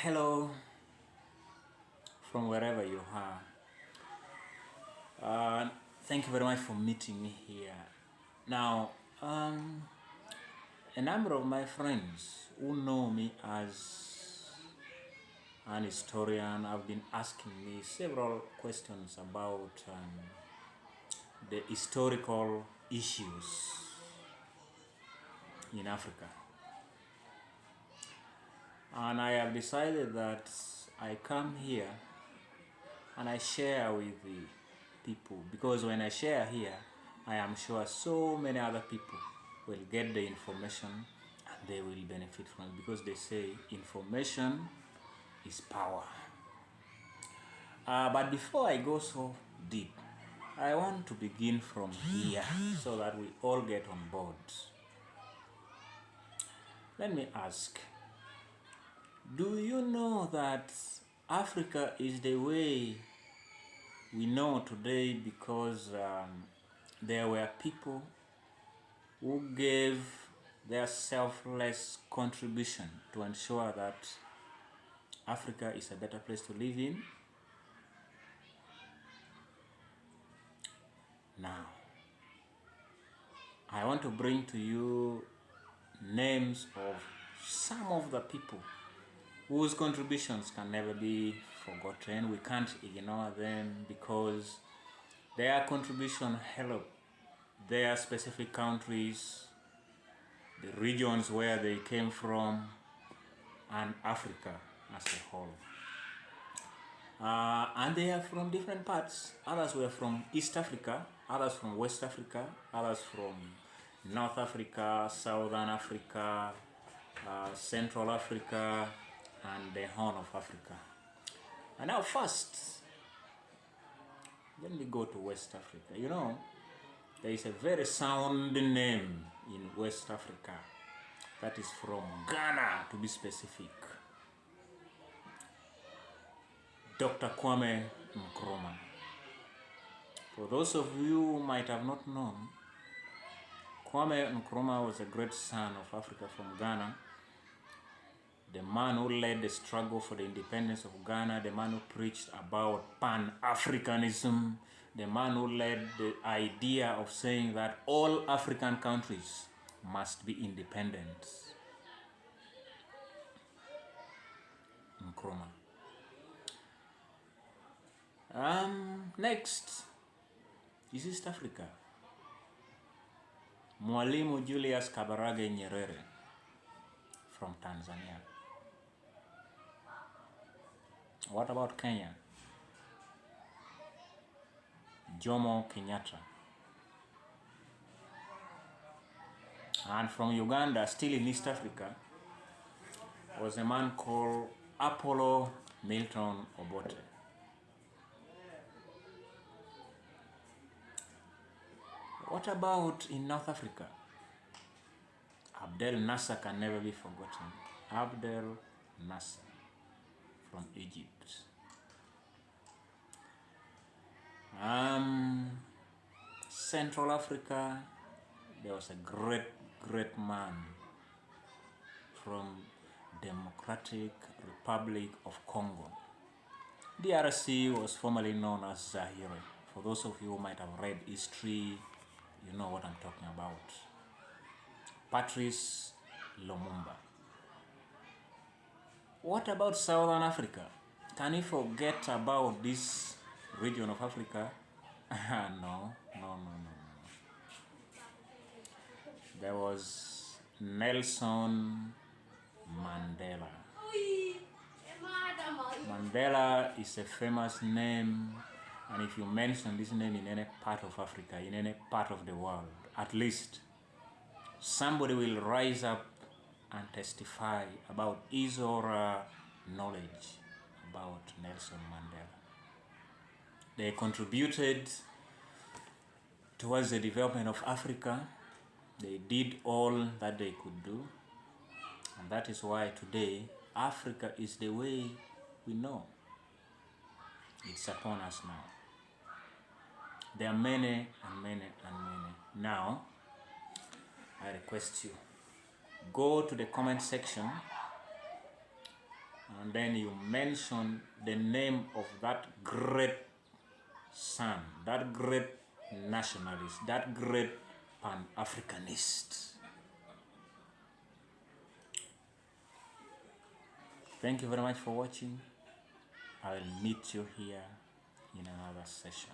Hello from wherever you are. Thank you very much for meeting me here. Now, a number of my friends who know me as an historian have been asking me several questions about the historical issues in Africa. And I have decided that I come here and I share with the people, because when I share here, I am sure so many other people will get the information and they will benefit from it, because they say information is power. But before I go so deep, I want to begin from here so that we all get on board. Let me ask, do you know that Africa is the way we know today because there were people who gave their selfless contribution to ensure that Africa is a better place to live in? Now, I want to bring to you names of some of the people whose contributions can never be forgotten. We can't ignore them because their contribution helped their specific countries, the regions where they came from, and Africa as a whole. And they are from different parts. Others were from East Africa, others from West Africa, others from North Africa, Southern Africa, Central Africa, and the Horn of Africa. And now first, let me go to West Africa. You know, there is a very sound name in West Africa that is from Ghana, to be specific. Dr. Kwame Nkrumah. For those of you who might have not known, Kwame Nkrumah was a great son of Africa from Ghana, the man who led the struggle for the independence of Ghana, the man who preached about Pan-Africanism, the man who led the idea of saying that all African countries must be independent. Nkrumah. Next is East Africa. Mwalimu Julius Kambarage Nyerere from Tanzania. What about Kenya? Jomo Kenyatta. And from Uganda, still in East Africa, was a man called Apollo Milton Obote. What about in North Africa? Abdel Nasser can never be forgotten. Abdel Nasser from Egypt. Central Africa, there was a great man from Democratic Republic of Congo. DRC was formerly known as Zaire. For those of you who might have read history, you know what I'm talking about. Patrice Lumumba. What about Southern Africa? Can you forget about this region of Africa? No. There was Nelson Mandela. Mandela is a famous name, and if you mention this name in any part of Africa, in any part of the world, at least somebody will rise up and testify about his or her knowledge about Nelson Mandela. They contributed towards the development of Africa. They did all that they could do, and that is why today Africa is the way we know. It's upon us now. There are many and many and many. Now, I request you, go to the comment section and then you mention the name of that great son, that great nationalist, that great Pan-Africanist. Thank you very much for watching. I will meet you here in another session.